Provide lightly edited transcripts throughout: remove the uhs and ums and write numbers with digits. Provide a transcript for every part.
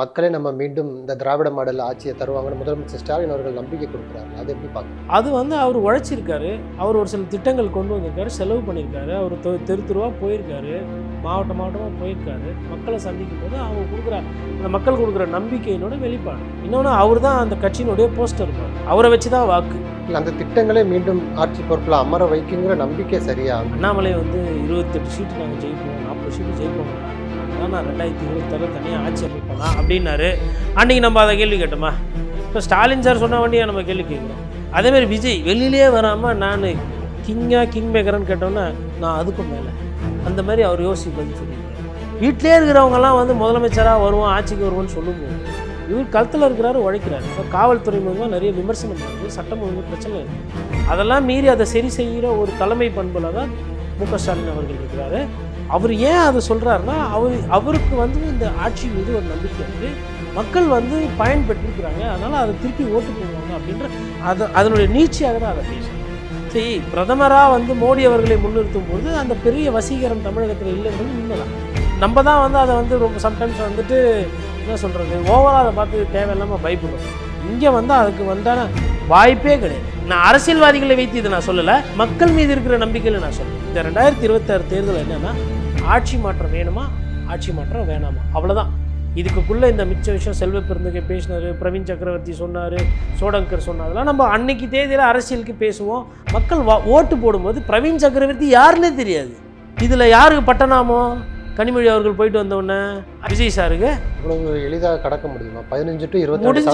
மக்களே நம்ம மீண்டும் இந்த திராவிட மாடல் ஆட்சியை தருவாங்கன்னு முதலமைச்சர் ஸ்டாலின் அவர்கள் நம்பிக்கை கொடுக்குறாரு. அது எப்படி பார்க்குறீங்க? அது அவர் உழைச்சிருக்காரு. அவர் ஒரு சில திட்டங்கள் கொண்டு வந்திருக்காரு, செலவு பண்ணியிருக்காரு. அவர் தெருவாக போயிருக்காரு, மாவட்டமாக போயிருக்காரு. மக்களை சந்திக்கும் போது அவங்க கொடுக்குற அந்த மக்கள் கொடுக்குற நம்பிக்கையினோட வெளிப்பாடு. இன்னொன்று அவர் தான் அந்த கட்சியினுடைய போஸ்டர், அவரை வச்சு தான் வாக்கு. இல்லை, அந்த திட்டங்களே மீண்டும் ஆட்சி பொறுப்பில் அமர வைக்குங்கிற நம்பிக்கை சரியா? அண்ணாமலை 28 சீட்டு நாங்கள் ஜெயிப்போம், 40 சீட்டு ஜெயிப்போம், அதான் நான் 2026 தனியாக ஆட்சி அமைப்பேனா அப்படின்னாரு. அன்றைக்கி நம்ம அதை கேள்வி கேட்டோமா? இப்போ ஸ்டாலின் சார் சொன்ன வண்டியாக நம்ம கேள்வி கேட்குறோம். அதேமாதிரி விஜய் வெளியிலே வராமல் நான் கிங் மேக்கர்னு கேட்டோன்னா நான் அதுக்கும் மேலே அந்த மாதிரி அவர் பதில் சொல்லியிருக்காரு. வீட்டிலே இருக்கிறவங்கலாம் முதலமைச்சராக வருவோம், ஆட்சிக்கு வருவோம்னு சொல்லும்போது இவர் களத்தில் இருக்கிறாரு, உழைக்கிறாரு. இப்போ காவல்துறை மூலமாக நிறைய விமர்சனம் இருக்குது, சட்டம் ஒழுங்கு பிரச்சனை இருக்குது. அதெல்லாம் மீறி அதை சரி செய்கிற ஒரு தலைமை பண்பில் தான் மு.க. ஸ்டாலின் அவர்கள் இருக்கிறாரு. அவர் ஏன் அதை சொல்கிறாருன்னா அவருக்கு இந்த ஆட்சி மீது ஒரு நம்பிக்கை இருக்குது, மக்கள் பயன்பெற்றிருக்கிறாங்க, அதனால் அதை திருப்பி ஓட்டு போடுவாங்க அப்படின்ற அதனுடைய நீட்சியாக தான் அதை பேசுகிறாங்க. சரி, பிரதமராக மோடி அவர்களை முன்னிறுத்தும் போது அந்த பெரிய வசீகரம் தமிழகத்தில் இல்லைன்றது உண்மைதான். நம்ம தான் அதை ரொம்ப சம்டைம்ஸ் என்ன சொல்கிறது, ஓவராக அதை பார்த்து தேவையில்லாமல் பயப்படுறோம். இங்கே அதுக்கு வாய்ப்பே கிடையாது. நான் அரசியல்வாதிகளை வைத்து இதை நான் சொல்லலை, மக்கள் மீது இருக்கிற நம்பிக்கையில் நான் சொல்கிறேன். இந்த 2026 தேர்தல் என்னென்னா ஆட்சி மாற்றம் வேணுமா, ஆட்சி மாற்றம் வேணாமா, அவ்வளோதான். இதுக்குள்ளே இந்த மிச்ச விஷயம் செல்வ பெருந்தகை பேசினார், பிரவீன் சக்கரவர்த்தி சொன்னார், சோடங்கர் சொன்னார், அதெல்லாம் நம்ம அன்னைக்கு தேதியில் அரசியலுக்கு பேசுவோம். மக்கள் ஓட்டு போடும்போது பிரவீன் சக்கரவர்த்தி யாருன்னே தெரியாது. இதில் யாருக்கு பட்டனாமோ கனிமொழி அவர்கள் போயிட்டு வந்தோடனே விஜய் சாருக்கு இவ்வளவு எளிதாக கடக்க முடியுமா? 15 to 20%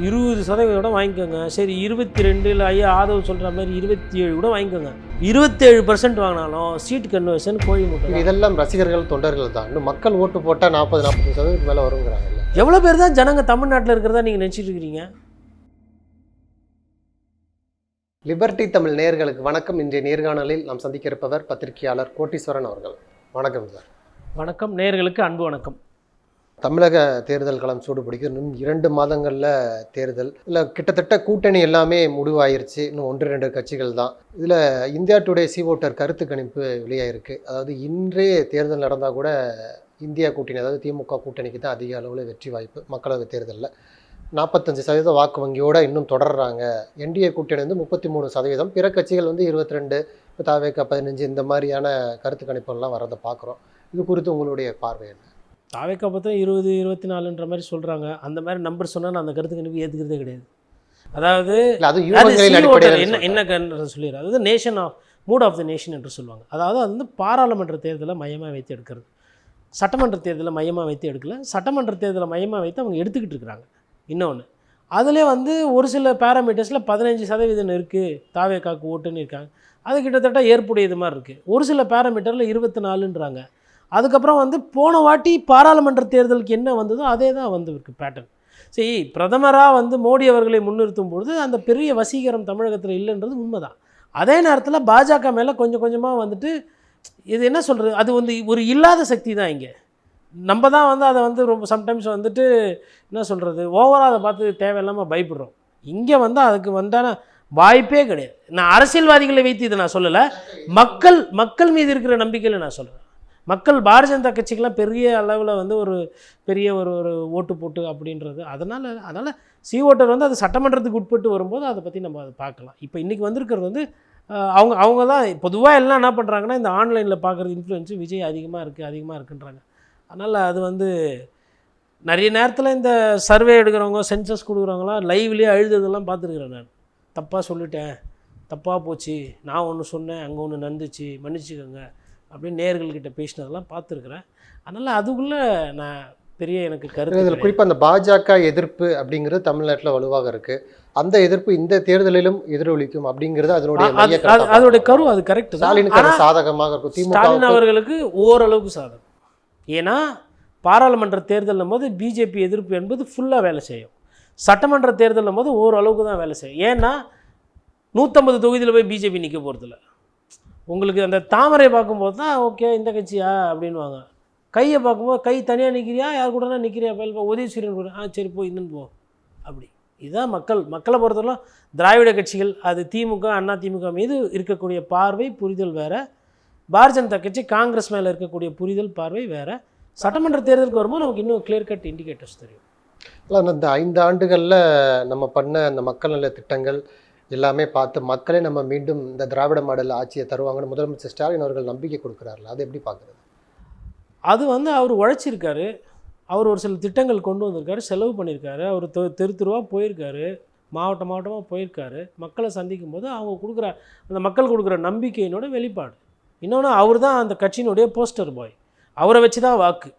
20% வாங்கிக்கோங்க. சரி, 22 ஐயா ஆதவ் சொல்கிற மாதிரி 27 கூட வாங்கிக்கோங்க. 27% வாங்கினாலும் சீட் கன்வர்ஷன் கோழி முட்டை. இதெல்லாம் ரசிகர்கள் தொண்டர்கள் தான். இன்னும் மக்கள் ஓட்டு போட்டால் 40-40% மேலே வருங்கிறாங்கல்ல. எவ்வளோ பேர் தான் ஜனங்க தமிழ்நாட்டில் இருக்கிறதா நீங்கள் நினச்சிட்டு இருக்கிறீங்க? லிபர்டி தமிழ் நேயர்களுக்கு வணக்கம். இன்றைய நேர்காணலில் நாம் சந்திக்க இருப்பவர் பத்திரிகையாளர் கோட்டீஸ்வரன் அவர்கள். வணக்கம் சார். வணக்கம். நேயர்களுக்கு அன்பு வணக்கம். தமிழக தேர்தல் களம் சூடு பிடிக்கும். இன்னும் 2 மாதங்களில் தேர்தல். இல்லை, கிட்டத்தட்ட கூட்டணி எல்லாமே முடிவாயிருச்சு. இன்னும் 1-2 கட்சிகள் தான். இதில் இந்தியா டுடே சி-ஓட்டர் கருத்து கணிப்பு வெளியாயிருக்கு. அதாவது இன்றைய தேர்தல் நடந்தால் கூட இந்தியா கூட்டணி, அதாவது திமுக கூட்டணிக்கு தான் அதிக அளவில் வெற்றி வாய்ப்பு. மக்களவை தேர்தலில் 45% வாக்கு வங்கியோடு இன்னும் தொடர்றாங்க. என்டிஏ கூட்டணி 33%, பிற கட்சிகள் 22, இப்போ தாவேகா 15, இந்த மாதிரியான கருத்து கணிப்புகள்லாம் வரதை பார்க்குறோம். இது குறித்து உங்களுடைய பார்வை என்ன? தாவேகா பார்த்தா 20-24ன்ற மாதிரி சொல்கிறாங்க. அந்த மாதிரி நம்பர் சொன்னால் நான் அந்த கருத்து கணிப்பு ஏற்றுக்கிறதே கிடையாது. அதாவது என்ன சொல்லிடுறேன், அதாவது nation of mood of the nation என்று சொல்லுவாங்க. அதாவது அது பாராளுமன்ற தேர்தலை மையமாக வைத்து எடுக்கிறது, சட்டமன்ற தேர்தலை மையமாக வைத்து எடுக்கல. சட்டமன்ற தேர்தலை மையமாக வைத்து அவங்க எடுத்துக்கிட்டு இருக்கிறாங்க. இன்னொன்று, அதிலே ஒரு சில பேராமீட்டர்ஸில் 15% இருக்குது தாவேகாக்கு ஓட்டுன்னு இருக்காங்க. அது கிட்டத்தட்ட ஏற்புடையது மாதிரி இருக்குது. ஒரு சில பேராமீட்டரில் 24ன்றாங்க. அதுக்கப்புறம் போன வாட்டி பாராளுமன்ற தேர்தலுக்கு என்ன வந்ததோ அதே தான் இருக்குது பேட்டர்ன். சரி, பிரதமராக மோடி அவர்களை முன்னிறுத்தும் பொழுது அந்த பெரிய வசீகரம் தமிழகத்தில் இல்லைன்றது உண்மைதான். அதே நேரத்தில் பாஜக மேலே கொஞ்சம் கொஞ்சமாக இது என்ன சொல்கிறது, அது ஒரு இல்லாத சக்தி தான். இங்கே நம்ம தான் அதை ரொம்ப சம்டைம்ஸ் என்ன சொல்கிறது, ஓவராக அதை பார்த்து தேவையில்லாமல் பயப்படுறோம். இங்கே அதுக்கு வாய்ப்பே கிடையாது. நான் அரசியல்வாதிகளை வைத்து இதை நான் சொல்லலை, மக்கள் மீது இருக்கிற நம்பிக்கையில் நான் சொல்கிறேன். மக்கள் பாரதிய ஜனதா கட்சிக்கெலாம் பெரிய அளவில் ஒரு பெரிய ஒரு ஓட்டு போட்டு அப்படின்றது. அதனால் சி-ஓட்டர் அது சட்டமன்றத்துக்கு உட்பட்டு வரும்போது அதை பற்றி நம்ம அதை பார்க்கலாம். இப்போ இன்றைக்கி வந்திருக்கிறது அவங்க தான் பொதுவாக எல்லாம் என்ன பண்ணுறாங்கன்னா, இந்த ஆன்லைனில் பார்க்குறது இன்ஃப்ளூயன்ஸு விஜய் அதிகமாக இருக்குன்றாங்க. அதனால் அது நிறைய நேரத்தில் இந்த சர்வே எடுக்கிறவங்க, சென்சஸ் கொடுக்குறவங்களாம் லைவ்லேயே அழுதுறதெல்லாம் பார்த்துருக்குறேன். நான் தப்பாக சொல்லிட்டேன், தப்பாக போச்சு, நான் ஒன்று சொன்னேன், அங்கே ஒன்று நடந்துச்சு, மன்னிச்சுக்கோங்க அப்படின்னு நேயர்கள்கிட்ட பேசினதெல்லாம் பார்த்துருக்குறேன். அதனால் அதுக்குள்ளே நான் பெரிய எனக்கு கருத்து. குறிப்பாக அந்த பாஜக எதிர்ப்பு அப்படிங்கிறது தமிழ்நாட்டில் வலுவாக இருக்குது. அந்த எதிர்ப்பு இந்த தேர்தலிலும் எதிரொலிக்கும் அப்படிங்கிறது அதோடைய கரு. அது கரெக்ட். ஸ்டாலினுக்கு சாதகமாக இருக்கும். ஸ்டாலின் அவர்களுக்கு ஓரளவுக்கு சாதகம். ஏன்னா பாராளுமன்ற தேர்தலும் போது பிஜேபி எதிர்ப்பு என்பது ஃபுல்லாக வேலை செய்யும். சட்டமன்ற தேர்தலும் போது ஓரளவுக்கு தான் வேலை செய்யும். ஏன்னா 150 தொகுதியில் போய் பிஜேபி நிற்க போகிறதில்ல. உங்களுக்கு அந்த தாமரை பார்க்கும்போது தான் ஓகே இந்த கட்சியா அப்படின்வாங்க. கையை பார்க்கும்போது கை தனியாக நிற்கிறியா, யார் கூட நிற்கிறியா, உதயசூரியன் கூட சரி போ இன்னும் போ அப்படி. இதுதான் மக்களை பொறுத்தவரை திராவிட கட்சிகள், அது திமுக அண்ணா திமுக மீது இருக்கக்கூடிய பார்வை புரிதல் வேறு, பாரதிய ஜனதா கட்சி காங்கிரஸ் மேலே இருக்கக்கூடிய புரிதல் பார்வை வேறு, சட்டமன்ற தேர்தலுக்கு வரும்போது நமக்கு இன்னும் கிளியர் கட் இண்டிகேட்டர்ஸ் தெரியும். இந்த 5 ஆண்டுகளில் நம்ம பண்ண அந்த மக்கள் நல திட்டங்கள் எல்லாமே பார்த்து மக்களே நம்ம மீண்டும் இந்த திராவிட மாடல் ஆட்சியை தருவாங்கன்னு முதலமைச்சர் ஸ்டாலின் அவர்கள் நம்பிக்கை கொடுக்குறாருல, அதை எப்படி பார்க்குறது? அது வந்து அவர் உழைச்சிருக்காரு, அவர் ஒரு சில திட்டங்கள் கொண்டு வந்திருக்காரு, செலவு பண்ணியிருக்காரு, அவர் தெரு தெருவாக போயிருக்காரு, மாவட்டமாக போயிருக்காரு. மக்களை சந்திக்கும் போது அவங்க கொடுக்குற அந்த மக்கள் கொடுக்குற நம்பிக்கையினோட வெளிப்பாடு. இன்னொன்று, அவர் தான் அந்த கட்சியினுடைய போஸ்டர் பாய், அவரை வச்சு தான் வாக்கு.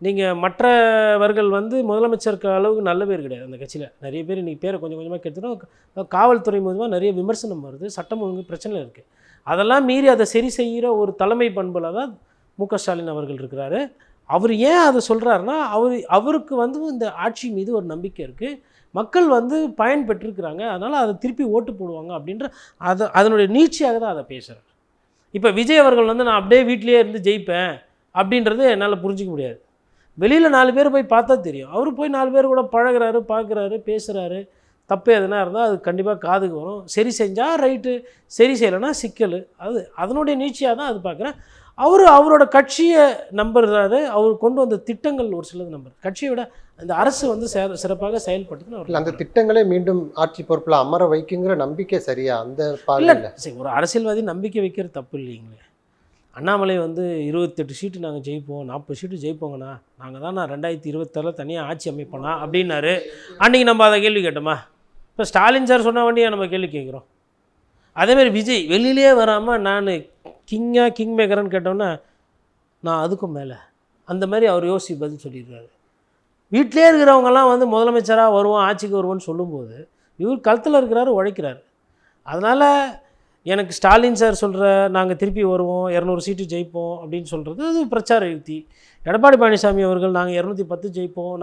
நீங்கள் மற்றவர்கள் வந்து முதலமைச்சருக்கு அளவுக்கு நல்ல பேர் கிடையாது அந்த கட்சியில். நிறைய பேர் இன்றைக்கி பேரை கொஞ்சம் கொஞ்சமாக கெடுத்துட்டோம். காவல்துறை மூலமாக நிறைய விமர்சனம் வருது, சட்டம் ஒழுங்கு பிரச்சனை இருக்குது. அதெல்லாம் மீறி அதை சரி செய்கிற ஒரு தலைமை பண்பில் தான் மு.க. ஸ்டாலின் அவர்கள் இருக்கிறாரு. அவர் ஏன் அதை சொல்கிறாருன்னா, அவருக்கு வந்து இந்த ஆட்சி மீது ஒரு நம்பிக்கை இருக்குது, மக்கள் வந்து பயன் பெற்றிருக்கிறாங்க, அதனால் அதை திருப்பி ஓட்டு போடுவாங்க அப்படின்ற அதனுடைய நீட்சியாக தான் அதை பேசுகிறார். இப்போ விஜய் அவர்கள் வந்து நான் அப்படியே வீட்டிலேயே இருந்து ஜெயிப்பேன் அப்படின்றது என்னால் புரிஞ்சிக்க முடியாது. வெளியில் 4 பேர் போய் பார்த்தா தெரியும். அவர் போய் 4 பேர் கூட பழகிறாரு, பார்க்குறாரு, பேசுகிறாரு. தப்பு எதுனா இருந்தால் அது கண்டிப்பாக காதுக்கு வரும். சரி செஞ்சால் ரைட்டு, சரி செய்யலைன்னா சிக்கல். அதனுடைய நீட்சியாக தான் அது பார்க்குறேன். அவரோட கட்சியை நம்புறாரு, அவர் கொண்டு வந்த திட்டங்கள் ஒரு சிலது நம்புறாரு. கட்சியை விட அந்த அரசு வந்து சிறப்பாக செயல்பட்டுன்னு அவர் அந்த திட்டங்களே மீண்டும் ஆட்சி பொறுப்பில் அமர வைக்குங்கிற நம்பிக்கை சரியா? அந்த இல்லை, சரி, ஒரு அரசியல்வாதி நம்பிக்கை வைக்கிற தப்பு இல்லைங்களே. அண்ணாமலை வந்து 28 சீட்டு நாங்கள் ஜெயிப்போம், 40 சீட்டு ஜெயிப்போங்கண்ணா, நாங்கள் தான் 2026 தனியாக ஆட்சி அமைப்போண்ணா அப்படின்னாரு. அன்றைக்கி நம்ம அதை கேள்வி கேட்டோமா? இப்போ ஸ்டாலின் சார் சொன்ன வண்டியாக நம்ம கேள்வி கேட்குறோம். அதேமாதிரி விஜய் வெளியிலே வராமல் நான் கிங் மேக்கர்னு கேட்டோன்னா, நான் அதுக்கும் மேலே அந்த மாதிரி அவர் யோசிச்சு பதில் சொல்லியிருக்காரு. வீட்டிலே இருக்கிறவங்கெல்லாம் வந்து முதலமைச்சராக வருவோம், ஆட்சிக்கு வருவோன்னு சொல்லும்போது இவர் களத்தில் இருக்கிறாரு, உழைக்கிறாரு. அதனால் எனக்கு ஸ்டாலின் சார் சொல்கிற நாங்கள் திருப்பி வருவோம், 200 சீட்டு ஜெயிப்போம் அப்படின்னு சொல்கிறது அது பிரச்சார யுக்தி. எடப்பாடி பழனிசாமி அவர்கள் நாங்கள் 210 ஜெயிப்போம்,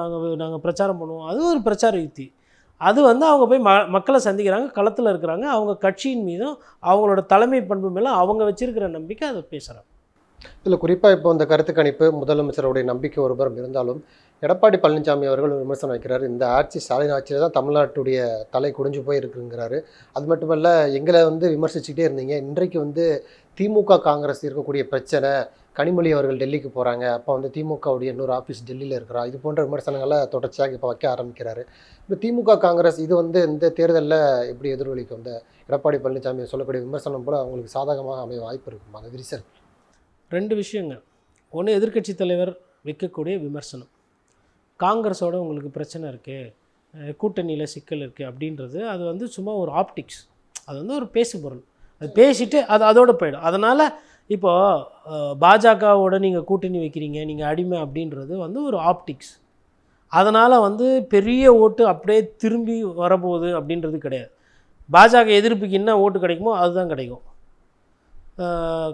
நாங்கள் பிரச்சாரம் பண்ணுவோம், அது ஒரு பிரச்சார யுக்தி. அது வந்து அவங்க போய் மக்களை சந்திக்கிறாங்க, களத்தில் இருக்கிறாங்க, அவங்க கட்சியின் மீதும் அவங்களோட தலைமை பண்பு மேலே அவங்க வச்சிருக்கிற நம்பிக்கை அதை பேசுகிறாங்க. இதில் குறிப்பாக இப்போ இந்த கருத்து கணிப்பு முதலமைச்சருடைய நம்பிக்கை ஒரு புறம் இருந்தாலும், எடப்பாடி பழனிசாமி அவர்கள் ஒரு விமர்சனம் வைக்கிறார். இந்த ஆட்சி ஸ்டாலின் ஆட்சியில் தான் தமிழ்நாட்டுடைய தலை குடிஞ்சு போய் இருக்குங்கிறாரு. அது மட்டுமல்ல, எங்களை வந்து விமர்சிச்சுக்கிட்டே இருந்தீங்க, இன்றைக்கு வந்து திமுக காங்கிரஸ் இருக்கக்கூடிய பிரச்சனை, கனிமொழி அவர்கள் டெல்லிக்கு போகிறாங்க, அப்போ வந்து திமுகவுடைய இன்னொரு ஆஃபீஸ் டெல்லியில் இருக்கிறா, இது போன்ற விமர்சனங்களை தொடர்ச்சியாக இப்போ வைக்க ஆரம்பிக்கிறாரு. இப்போ திமுக காங்கிரஸ் இது வந்து இந்த தேர்தலில் எப்படி எதிரொலிக்கும்? இந்த எடப்பாடி பழனிசாமி சொல்லக்கூடிய விமர்சனம் போல் அவங்களுக்கு சாதகமாக அமைய வாய்ப்பு இருக்குமா? அந்த விரிசல் 2 விஷயங்க. ஒன்று, எதிர்க்கட்சி தலைவர் வைக்கக்கூடிய விமர்சனம், காங்கிரஸோட உங்களுக்கு பிரச்சனை இருக்குது, கூட்டணியில் சிக்கல் இருக்குது அப்படின்றது அது வந்து சும்மா ஒரு ஆப்டிக்ஸ், அது வந்து ஒரு பேசு பொருள், அது பேசிட்டு அதோடு போயிடும். அதனால் இப்போது பாஜகவோட நீங்கள் கூட்டணி வைக்கிறீங்க, நீங்கள் அடிமை அப்படின்றது வந்து ஒரு ஆப்டிக்ஸ். அதனால் வந்து பெரிய ஓட்டு அப்படியே திரும்பி வரப்போகுது அப்படின்றது கிடையாது. பாஜக எதிர்ப்புக்கு என்ன ஓட்டு கிடைக்குமோ அதுதான் கிடைக்கும்.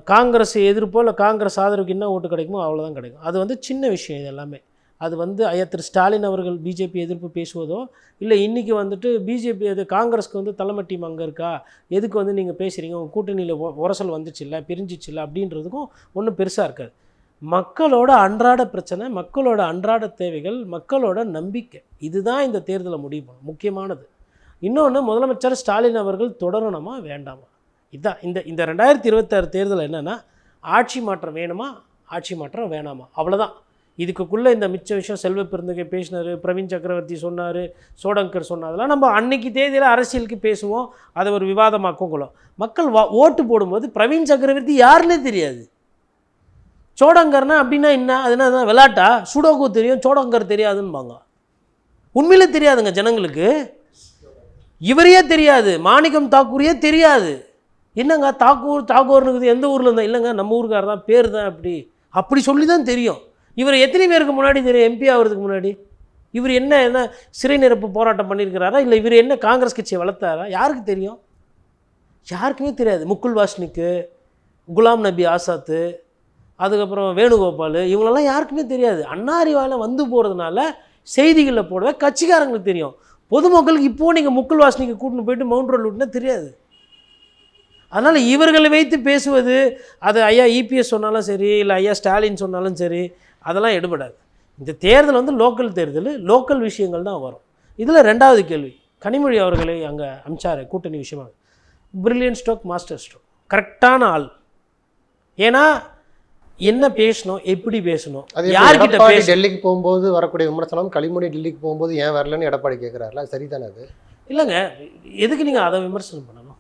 காங்கிரஸ் எதிர்ப்போ இல்லை காங்கிரஸ் ஆதரவுக்கு என்ன ஓட்டு கிடைக்குமோ அவ்வளோதான் கிடைக்கும். அது வந்து சின்ன விஷயம். இது எல்லாமே அது வந்து ஐயா திரு ஸ்டாலின் அவர்கள் பிஜேபி எதிர்ப்பு பேசுவதோ, இல்லை இன்றைக்கி வந்துட்டு பிஜேபி அது காங்கிரஸ்க்கு வந்து தலைமை டீம் அங்கே இருக்கா, எதுக்கு வந்து நீங்கள் பேசுகிறீங்க, உங்கள் கூட்டணியில் உரசல் வந்துச்சு இல்லை, பிரிஞ்சிச்சு இல்லை அப்படின்றதுக்கும் ஒன்றும் பெருசாக இருக்காது. மக்களோட அன்றாட பிரச்சனை, மக்களோட அன்றாட தேவைகள், மக்களோட நம்பிக்கை, இதுதான் இந்த தேர்தலை முடிவு பண்ணும் முக்கியமானது. இன்னொன்று, முதலமைச்சர் ஸ்டாலின் அவர்கள் தொடரணுமா வேண்டாமா, இதுதான் இந்த 2026 தேர்தல். என்னென்னா, ஆட்சி மாற்றம் வேணுமா, ஆட்சி மாற்றம் வேணாமா, அவ்வளோதான். இதுக்குள்ளே இந்த மிச்ச விஷயம் செல்வ பெருந்தகை பேசினார், பிரவீன் சக்கரவர்த்தி சொன்னார், சோடங்கர் சொன்னதெல்லாம் நம்ம அன்னைக்கு தேதியில் அரசியலுக்கு பேசுவோம், அதை ஒரு விவாதமாக்குங்களோம். மக்கள் ஓட்டு போடும்போது பிரவீன் சக்கரவர்த்தி யாருன்னே தெரியாது. சோடங்கர்னா அப்படின்னா என்ன, அதுனா விளையாட்டா? சுடோக்கு தெரியும், சோடங்கர் தெரியாதுன்னுபாங்க. உண்மையிலே தெரியாதுங்க ஜனங்களுக்கு. இவரையே தெரியாது, மாணிக்கம் தாக்கூரையே தெரியாது. என்னங்க தாக்கூர்னுக்குது எந்த ஊரில் இருந்தால்? இல்லைங்க நம்ம ஊருக்கார் தான், பேர் தான் அப்படி சொல்லி தான் தெரியும். இவர் எத்தனை பேருக்கு முன்னாடி தெரியும்? எம்பி ஆகிறதுக்கு முன்னாடி இவர் என்ன சிறை நிரப்பு போராட்டம் பண்ணியிருக்கிறாரா, இல்லை இவர் என்ன காங்கிரஸ் கட்சியை வளர்த்தாரா? யாருக்கு தெரியும்? யாருக்குமே தெரியாது. முகுல் வாஸ்னிக்கு, குலாம் நபி ஆசாத்து, அதுக்கப்புறம் வேணுகோபால், இவங்களெல்லாம் யாருக்குமே தெரியாது. அண்ணாரிவாயில் வந்து போகிறதுனால செய்திகளில் போடவே கட்சிக்காரங்களுக்கு தெரியும். பொதுமக்களுக்கு இப்போது நீங்கள் முகுல் வாஸ்னிக்கு கூட்டின்னு போயிட்டு மவுண்ட் ரோட் விட்டுனா தெரியாது. அதனால் இவர்களை வைத்து பேசுவது, அது ஐயா இபிஎஸ் சொன்னாலும் சரி, இல்லை ஐயா ஸ்டாலின் சொன்னாலும் சரி, அதெல்லாம் எடுபடாது. இந்த தேர்தல் வந்து லோக்கல் தேர்தல், லோக்கல் விஷயங்கள் தான் வரும். இதில் 2வது கேள்வி, கனிமொழி அவர்களை அங்கே அமிச்சார் கூட்டணி விஷயமாக. பிரில்லியன்ட் ஸ்ட்ரோக், மாஸ்டர் ஸ்ட்ரோக், கரெக்டான ஆள். ஏன்னா என்ன பேசணும், எப்படி பேசணும், அது யார்கிட்ட எடப்பாடி பேசணும். டெல்லிக்கு போகும்போது வரக்கூடிய விமர்சனம், கனிமொழி டெல்லிக்கு போகும்போது ஏன் வரலன்னு எடப்பாடி கேட்குறாருல, சரிதானே அது? இல்லைங்க, எதுக்கு நீங்கள் அதை விமர்சனம் பண்ணணும்?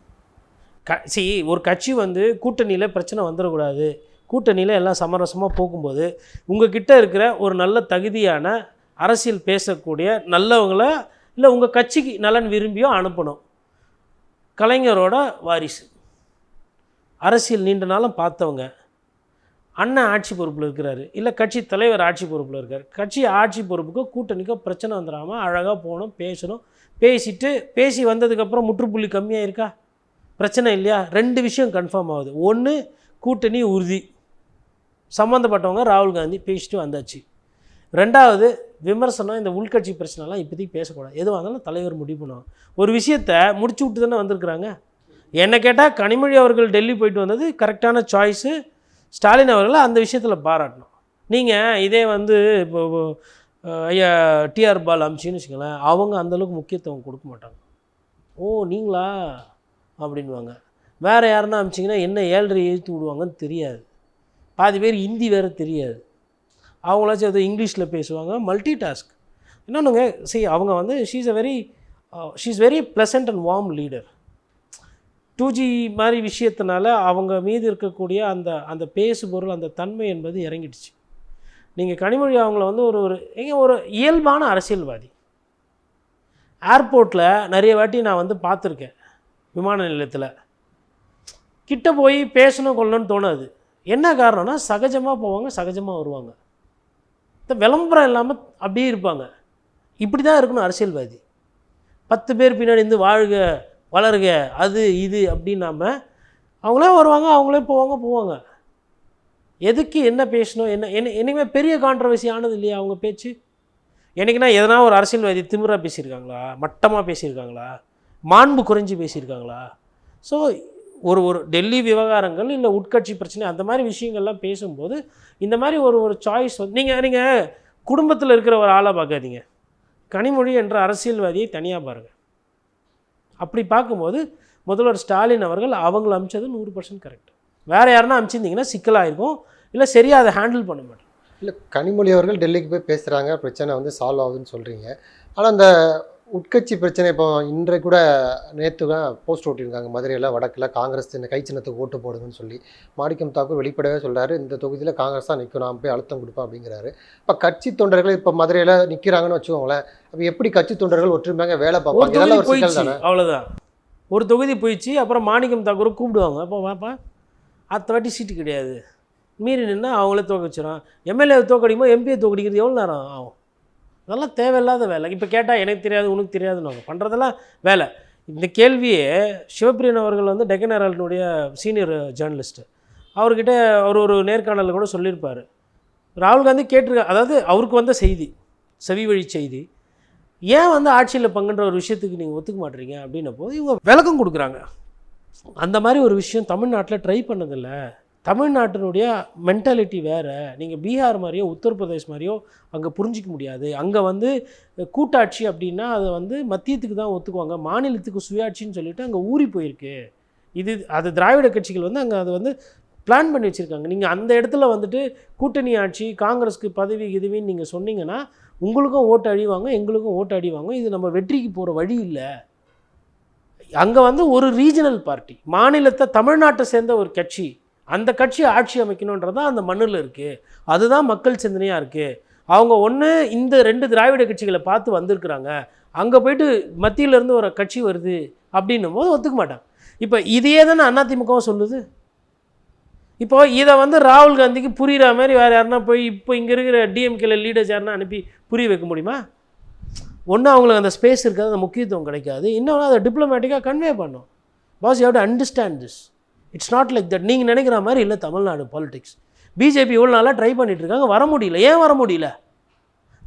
ஒரு கட்சி வந்து கூட்டணியில் பிரச்சனை வந்துடக்கூடாது, கூட்டணியில் எல்லாம் சமரசமாக போகும்போது உங்ககிட்ட இருக்கிற ஒரு நல்ல தகுதியான அரசியல் பேசக்கூடிய நல்லவங்கள இல்லை உங்கள் கட்சிக்கு நலன் விரும்பியோ அனுப்பணும். கலைஞரோட வாரிசு, அரசியல் நீண்ட நாளும் பார்த்தவங்க, அண்ணன் ஆட்சி பொறுப்பில் இருக்கிறாரு, இல்லை கட்சி தலைவர் ஆட்சி பொறுப்பில் இருக்கார். கட்சி ஆட்சி பொறுப்புக்கோ கூட்டணிக்கோ பிரச்சனை வந்துடாமல் அழகாக போகணும், பேசணும். பேசி வந்ததுக்கப்புறம் முற்றுப்புள்ளி கம்மியாக இருக்கா, பிரச்சனை இல்லையா? 2 விஷயம் கன்ஃபார்ம் ஆகுது. ஒன்று, கூட்டணி உறுதி, சம்மந்தப்பட்டவங்க ராகுல் காந்தி பேசிட்டு வந்தாச்சு. 2வது, விமர்சனம், இந்த உள்கட்சி பிரச்சனைலாம் இப்போதைக்கு பேசக்கூடாது, எதுவாக இருந்தாலும் தலைவர் முடிவு பண்ணுவாங்க. ஒரு விஷயத்தை முடிச்சு விட்டு தானே வந்திருக்கிறாங்க. என்னை கேட்டால் கனிமொழி அவர்கள் டெல்லி போயிட்டு வந்தது கரெக்டான சாய்ஸு. ஸ்டாலின் அவர்களை அந்த விஷயத்தில் பாராட்டணும். நீங்கள் இதே வந்து இப்போ ஐயா டிஆர் பால் அமிச்சின்னு வச்சுக்கோங்களேன், அவங்க அந்தளவுக்கு முக்கியத்துவம் கொடுக்க மாட்டாங்க. ஓ நீங்களா அப்படின்வாங்க. வேறு யாருன்னா அமிச்சிங்கன்னா என்ன 7.5 எழுத்து விடுவாங்கன்னு தெரியாது. பாதி பேர் ஹிந்தி வேறு தெரியாது, அவங்களாச்சும் ஏதோ இங்கிலீஷில் பேசுவாங்க, மல்டி டாஸ்க். இன்னொன்றுங்க, அவங்க வந்து she is very pleasant and warm leader. 2G மாதிரி விஷயத்தினால அவங்க மீது இருக்கக்கூடிய அந்த பேசு பொருள், அந்த தன்மை என்பது இறங்கிடுச்சு. நீங்கள் கனிமொழி அவங்கள வந்து ஒரு இயல்பான அரசியல்வாதி. ஏர்போர்ட்டில் நிறைய வாட்டி நான் வந்து பார்த்துருக்கேன், விமான நிலையத்தில் கிட்ட போய் பேசணும் கொள்ளணும்னு தோணாது. என்ன காரணம்னா சகஜமாக போவாங்க, சகஜமாக வருவாங்க, விளம்பரம் இல்லாமல் அப்படியே இருப்பாங்க. இப்படி தான் இருக்கணும் அரசியல்வாதி. 10 பேர் பின்னாடி இருந்து வாழ்க வளருக அது இது அப்படின்னாம அவங்களே வருவாங்க, அவங்களே போவாங்க. எதுக்கு என்ன பேசணும், என்னைக்குமே பெரிய கான்ட்ரவர்சி ஆனது இல்லையா அவங்க பேச்சு? எனக்குன்னா எதனா ஒரு அரசியல்வாதி திமிராக பேசியிருக்காங்களா, மட்டமாக பேசியிருக்காங்களா, மாண்பு குறைஞ்சி பேசியிருக்காங்களா? ஸோ ஒரு டெல்லி விவகாரங்கள் இல்லை உட்கட்சி பிரச்சனை அந்த மாதிரி விஷயங்கள்லாம் பேசும்போது இந்த மாதிரி ஒரு சாய்ஸ் வந்து நீங்கள் குடும்பத்தில் இருக்கிற ஒரு ஆளாக பார்க்காதீங்க, கனிமொழி என்ற அரசியல்வாதியை தனியாக பாருங்கள். அப்படி பார்க்கும்போது முதல்வர் ஸ்டாலின் அவர்கள் அவங்கள அமிச்சது 100% கரெக்ட். வேறு யாருன்னா அமிச்சிருந்தீங்கன்னா சிக்கலாக இருக்கும், இல்லை சரியாக அதை ஹேண்டில் பண்ண மாட்டேன். இல்லை, கனிமொழி அவர்கள் டெல்லிக்கு போய் பேசுகிறாங்க, பிரச்சனை வந்து சால்வ் ஆகுதுன்னு சொல்கிறீங்க. ஆனால் அந்த உட்கட்சி பிரச்சனை இப்போ இன்றைக்கு கூட நேற்று தான் போஸ்ட் ஓட்டியிருக்காங்க மதுரையில் வடக்கில் காங்கிரஸ் சின்ன கை சின்னத்துக்கு ஓட்டு போடுங்கன்னு சொல்லி. மாணிக்கம் தாக்கூர் வெளிப்படவே சொல்கிறாரு, இந்த தொகுதியில் காங்கிரஸ் தான் நிற்கும், நான் போய் அழுத்தம் கொடுப்பேன் அப்படிங்கிறாரு. இப்போ கட்சி தொண்டர்கள் இப்போ மதுரையில் நிற்கிறாங்கன்னு வச்சுக்கோங்களேன், அப்போ எப்படி கட்சி தொண்டர்கள் ஒற்றுமையாக வேலை பார்ப்பாங்க? இதெல்லாம் ஒரு சிக்கல் தானே. அவ்வளோதான், ஒரு தொகுதி போயிடுச்சு, அப்புறம் மாணிக்கம் தாக்கூரை கூப்பிடுவாங்க, அப்போ வாப்பா அடுத்த வாட்டி சீட்டு கிடையாது, மீறி நின்னா அவங்களே தோக்க வச்சிடும். எம்எல்ஏ தோக்கடிக்கும்போது எம்பியை தோக்கடிக்கிறது எவ்வளோ நேரம் ஆகும்? அதெல்லாம் தேவையில்லாத வேலை. இப்போ கேட்டால் எனக்கு தெரியாது உனக்கு தெரியாதுன்னு அவங்க பண்ணுறதெல்லாம் வேலை. இந்த கேள்வியே சிவபிரியன் அவர்கள் வந்து டெக்கன் ஹெரால்டினுடைய சீனியர் ஜேர்னலிஸ்ட்டு, அவர்கிட்ட ஒரு நேர்காணலில் கூட சொல்லியிருப்பார். ராகுல் காந்தி கேட்டிருக்காரு, அதாவது அவருக்கு வந்த செய்தி, செவி வழி செய்தி, ஏன் வந்து ஆட்சியில் பங்குன்ற ஒரு விஷயத்துக்கு நீங்கள் ஒத்துக்க மாட்டீங்க அப்படின்ன போது இவங்க விளக்கம் கொடுக்குறாங்க. அந்த மாதிரி ஒரு விஷயம் தமிழ்நாட்டில் ட்ரை பண்ணதில்லை. தமிழ்நாட்டினுடைய மென்டாலிட்டி வேறு. நீங்கள் பீகார் மாதிரியோ உத்தரப்பிரதேஷ் மாதிரியோ அங்கே புரிஞ்சிக்க முடியாது. அங்கே வந்து கூட்டாட்சி அப்படின்னா அதை வந்து மத்தியத்துக்கு தான் ஒத்துக்குவாங்க, மாநிலத்துக்கு சுயாட்சின்னு சொல்லிட்டு அங்கே ஊறி போயிருக்கு. அது திராவிட கட்சிகள் வந்து அங்கே அதை வந்து பிளான் பண்ணி வச்சுருக்காங்க. நீங்கள் அந்த இடத்துல வந்துட்டு கூட்டணி ஆட்சி, காங்கிரஸுக்கு பதவி இதுவின்னு நீங்கள் சொன்னீங்கன்னா உங்களுக்கும் ஓட்டு அழிவாங்க, எங்களுக்கும் ஓட்டு அழிவாங்க. இது நம்ம வெற்றிக்கு போகிற வழி இல்லை. அங்கே வந்து ஒரு ரீஜனல் பார்ட்டி, மாநிலத்தை தமிழ்நாட்டை சேர்ந்த ஒரு கட்சி, அந்த கட்சி ஆட்சி அமைக்கணுன்றது தான் அந்த மண்ணில் இருக்குது. அதுதான் மக்கள் சிந்தனையாக இருக்குது. அவங்க ஒன்று இந்த 2 திராவிட கட்சிகளை பார்த்து வந்திருக்கிறாங்க, அங்கே போயிட்டு மத்தியிலேருந்து ஒரு கட்சி வருது அப்படின்னும் போது ஒத்துக்க மாட்டாங்க. இப்போ இதையே தானே அதிமுகவும் சொல்லுது. இப்போது இதை வந்து ராகுல் காந்திக்கு புரிகிற மாதிரி வேறு யாருன்னா போய் இப்போ இங்கே இருக்கிற டிஎம்கேல லீடர்ஸ் யாருன்னா அனுப்பி புரிய வைக்க முடியுமா? ஒன்று அவங்களுக்கு அந்த ஸ்பேஸ் இருக்காது, அந்த முக்கியத்துவம் கிடைக்காது. இன்னொன்று அதை டிப்ளமேட்டிக்காக கன்வே பண்ணும். Boss you have to understand this, it's not like that. நீங்கள் நினைக்கிற மாதிரி இல்லை தமிழ்நாடு பாலிடிக்ஸ். பிஜேபி இவ்வளோ நாளாக ட்ரை பண்ணிட்டு இருக்காங்க, வர முடியல. ஏன் வர முடியல?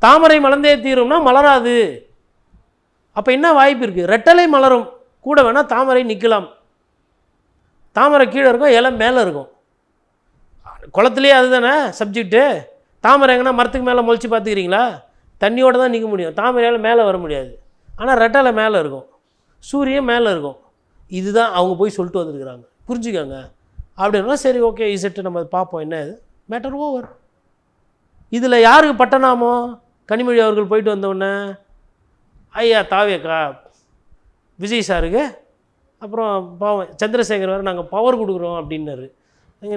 தாமரை மலர்ந்தே தீரும்னா மலராது. அப்போ என்ன வாய்ப்பு இருக்குது? ரெட்டலை மலரும், கூட வேணால் தாமரை நிற்கலாம். தாமரை கீழே இருக்கும், இலை மேலே இருக்கும். குளத்துலேயே அதுதானே சப்ஜெக்டு. தாமரை எங்கன்னா மரத்துக்கு மேலே முளைச்சி பார்த்துக்கிறீங்களா? தண்ணியோடு தான் நிற்க முடியும், தாமரையால் மேலே வர முடியாது. ஆனால் ரெட்டலை மேலே இருக்கும், சூரியன் மேலே இருக்கும். இதுதான் அவங்க போய் சொல்லிட்டு வந்துருக்குறாங்க, புரிஞ்சுக்கோங்க அப்படின்னா. சரி ஓகே இசட்டு நம்ம பார்ப்போம் என்ன இது. Matter over. இதில் யாருக்கு பட்டனாமோ? கனிமொழி அவர்கள் போயிட்டு வந்தோடனே ஐயா தாவேக்கா விஜய் சாருக்கு, அப்புறம் பாவம் சந்திரசேகர் வேறு நாங்கள் பவர் கொடுக்குறோம் அப்படின்னாரு.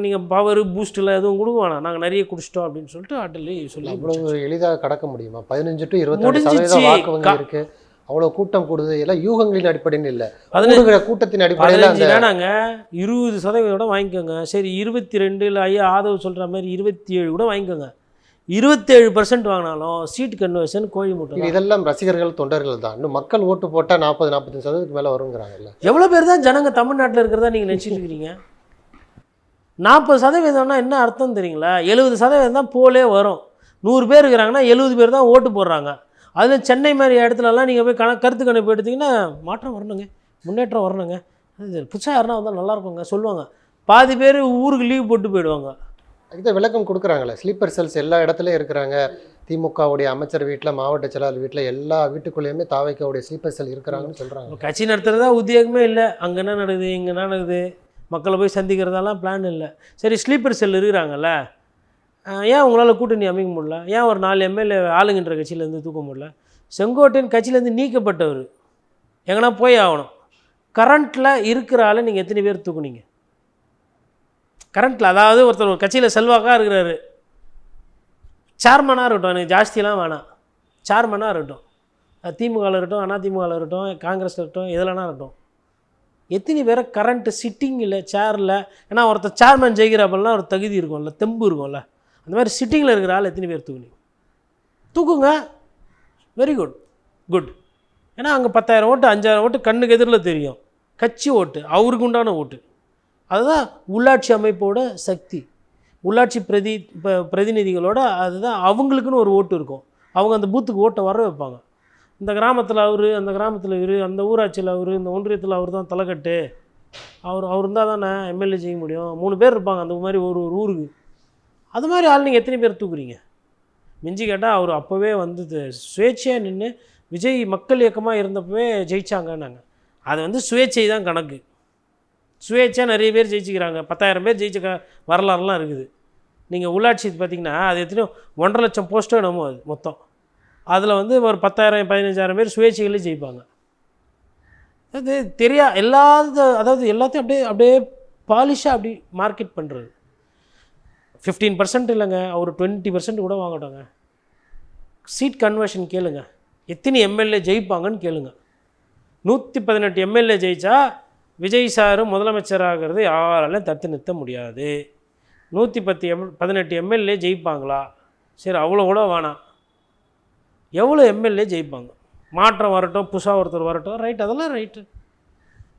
நீங்கள் பவர் பூஸ்டெலாம் எதுவும் கொடுக்க வேணாம், நாங்கள் நிறைய குடிச்சிட்டோம் அப்படின்னு சொல்லிட்டு ஆட்டலி சொல்லி அவ்வளோ எளிதாக கடக்க முடியுமா? 15 to 22% வாக்கு வங்கி இருக்கு, அவ்வளோ கூட்டம் கூடுது. எல்லாம் யூகங்களின் அடிப்படையில் இல்லை, கூட்டத்தின் அடிப்படையில். 15 வேணாங்க, 20% வாங்கிக்கோங்க. சரி 22 இல்லை ஐயா ஆதவ் சொல்கிற மாதிரி 27 கூட வாங்கிக்கோங்க. 27% வாங்கினாலும் சீட் கன்வர்ஷன் கோழி முட்டை. இதெல்லாம் ரசிகர்கள் தொண்டர்கள் தான். இன்னும் மக்கள் ஓட்டு போட்டால் 40-45% மேலே வருங்கிறாங்கல்ல. எவ்வளோ பேர் தான் ஜனங்க தமிழ்நாட்டில் இருக்கிறதா நீங்கள் நினச்சிட்டு இருக்கிறீங்க? 40% என்ன அர்த்தம் தெரியுங்களா? 70% தான் போலே வரும். 100 பேர் இருக்கிறாங்கன்னா 70 பேர் தான் ஓட்டு போடுறாங்க. அதில் சென்னை மாதிரி இடத்துலலாம் நீங்கள் போய் கருத்து கணிப்பு எடுத்திங்கன்னா மாற்றம் வரணுங்க, முன்னேற்றம் வரணுங்க. அது புதுசாக யாருன்னா வந்தால் நல்லாயிருக்குங்க சொல்லுவாங்க. பாதி பேர் ஊருக்கு லீவ் போட்டு போயிடுவாங்க. இதை விளக்கம் கொடுக்குறாங்களே, ஸ்லீப்பர் செல்ஸ் எல்லா இடத்துலையும் இருக்கிறாங்க. திமுகவுடைய அமைச்சர் வீட்டில், மாவட்ட செயலாளர் வீட்டில், எல்லா வீட்டுக்குள்ளேயுமே தாவைக்காவுடைய ஸ்லீப்பர் செல் இருக்கிறாங்கன்னு சொல்கிறாங்க. கட்சி நடத்துகிறதா உத்தியோகமே இல்லை. அங்கே என்ன நடக்குது, இங்கே என்ன நடக்குது, மக்களை போய் சந்திக்கிறதெல்லாம் பிளான் இல்லை. சரி ஸ்லீப்பர் செல் இருக்கிறாங்கல்ல, ஏன் உங்களால் கூட்டணி அமைக்க முடியல? ஏன் ஒரு 4 எம்எல்ஏ ஆளுங்கின்ற கட்சியிலேருந்து தூக்க முடியல? செங்கோட்டையன் கட்சியிலேருந்து நீக்கப்பட்டவர், எங்கன்னா போய் ஆகணும். கரண்ட்டில் இருக்கிற ஆளை நீங்கள் எத்தனை பேர் தூக்குனீங்க? கரண்ட்டில், அதாவது ஒருத்தர் ஒரு கட்சியில் செல்வாக்காக இருக்கிறாரு, சேர்மனாக இருக்கட்டும், எனக்கு ஜாஸ்தியெலாம் வேணாம், சேர்மனாக இருக்கட்டும், திமுகவில் இருக்கட்டும், அதிமுகவில் இருக்கட்டும், காங்கிரஸில் இருக்கட்டும், எதுலனா இருக்கட்டும், எத்தனை பேரை கரண்ட்டு சிட்டிங்கில் சேரில், ஏன்னா ஒருத்தர் சேர்மன் ஜெயிக்கிறப்பெல்லாம் ஒரு தகுதி இருக்கும்ல, தெம்பு இருக்கும்ல, அந்த மாதிரி சிட்டிங்கில் இருக்கிற ஆள் எத்தனை பேர் தூக்குங்க. Very good, good. ஏன்னா அங்கே 10,000 ஓட்டு 5,000 ஓட்டு கண்ணுக்கு எதிரில் தெரியும், கட்சி ஓட்டு, அவருக்கு உண்டான ஓட்டு. அதுதான் உள்ளாட்சி அமைப்போட சக்தி. உள்ளாட்சி பிரதிநிதிகளோட அதுதான் அவங்களுக்குன்னு ஒரு ஓட்டு இருக்கும். அவங்க அந்த பூத்துக்கு ஓட்டை வர வைப்பாங்க. இந்த கிராமத்தில் அவர், அந்த கிராமத்தில் இவர், அந்த ஊராட்சியில் அவர், இந்த ஒன்றியத்தில் அவர் தான் தலைக்கட்டு, அவர் இருந்தால் தானே எம்எல்ஏ செய்ய முடியும். 3 பேர் இருப்பாங்க அந்த மாதிரி ஒரு ஊருக்கு. அது மாதிரி ஆள் நீங்கள் எத்தனை பேர் தூக்குறீங்க? மிஞ்சி கேட்டால் அவர் அப்போவே வந்து சுயேட்சையாக நின்று விஜய் மக்கள் இயக்கமாக இருந்தப்பவே ஜெயிச்சாங்கன்னாங்க. அது சுயேட்சை தான் கணக்கு. சுயேட்சையாக நிறைய பேர் ஜெயிச்சிக்கிறாங்க, 10,000 பேர் ஜெயிச்ச வரலாறுலாம் இருக்குது. நீங்கள் உள்ளாட்சி பார்த்திங்கன்னா அது எத்தனையோ 1.5 லட்சம் போஸ்ட்டோ என்னமோ அது மொத்தம். அதில் ஒரு 10,000-15,000 பேர் சுயேட்சைகளே ஜெயிப்பாங்க. அது அதாவது எல்லாத்தையும் அப்படியே பாலிஷாக அப்படி மார்க்கெட் பண்ணுறது. 15% இல்லைங்க, அவர் 20% கூட வாங்கட்டாங்க. சீட் கன்வர்ஷன் கேளுங்க, எத்தனை எம்எல்ஏ ஜெயிப்பாங்கன்னு கேளுங்க. 118 எம்எல்ஏ ஜெயிச்சா விஜய் சார் முதலமைச்சராகிறது யாராலையும் தடுத்து நிறுத்த முடியாது. 118 எம்எல்ஏ ஜெயிப்பாங்களா? சரி அவ்வளோ கூட வேணாம், எவ்வளோ எம்எல்ஏ ஜெயிப்பாங்க? மாற்றம் வரட்டும், புதுசாக ஒருத்தர் வரட்டும், ரைட், அதெல்லாம் ரைட்டு,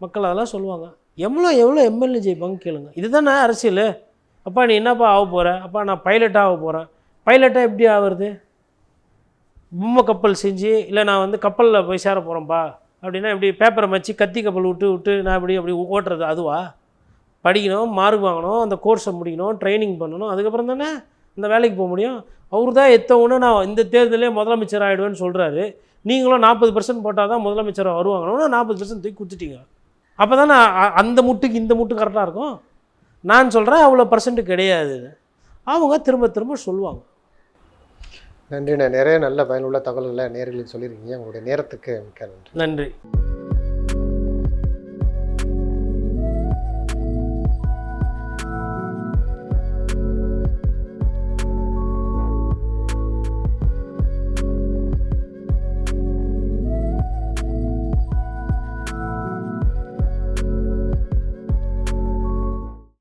மக்கள் அதெல்லாம் சொல்லுவாங்க. எவ்வளோ எம்எல்ஏ ஜெயிப்பாங்க கேளுங்க. இதுதானே அரசியல். அப்பா நீ என்னப்பா ஆக போகிற? அப்பா நான் பைலட்டாக ஆக போகிறேன். பைலட்டாக எப்படி ஆகுறது? பொம்மை கப்பல் செஞ்சு, இல்லை நான் கப்பலில் போய் சேர போகிறேன்ப்பா அப்படின்னா இப்படி பேப்பரை வச்சு கத்தி கப்பல் விட்டு நான் அப்படி ஓட்டுறது அதுவா? படிக்கணும், மார்க் வாங்கணும், அந்த கோர்ஸை முடிக்கணும், ட்ரைனிங் பண்ணணும், அதுக்கப்புறம் தானே இந்த வேலைக்கு போக முடியும். அவர் தான் எத்தவொன்னே நான் இந்த தேர்தலே முதலமைச்சர் ஆகிடுவேன்னு சொல்கிறாரு. நீங்களும் 40% போட்டால் தான் முதலமைச்சராக வருவாங்கன்னு 40% தூக்கி கொடுத்துட்டீங்க. அப்போ தானே அந்த முட்டுக்கு இந்த முட்டு கரெக்டாக இருக்கும். நான் சொல்கிறேன் அவ்வளோ % கிடையாது, அவங்க திரும்ப சொல்லுவாங்க. நன்றி. நிறைய நல்ல பயனுள்ள தகவல்களை நேயர்களுக்கு சொல்லியிருக்கீங்க. உங்களுடைய நேரத்துக்கு மிக்க நன்றி. நன்றி.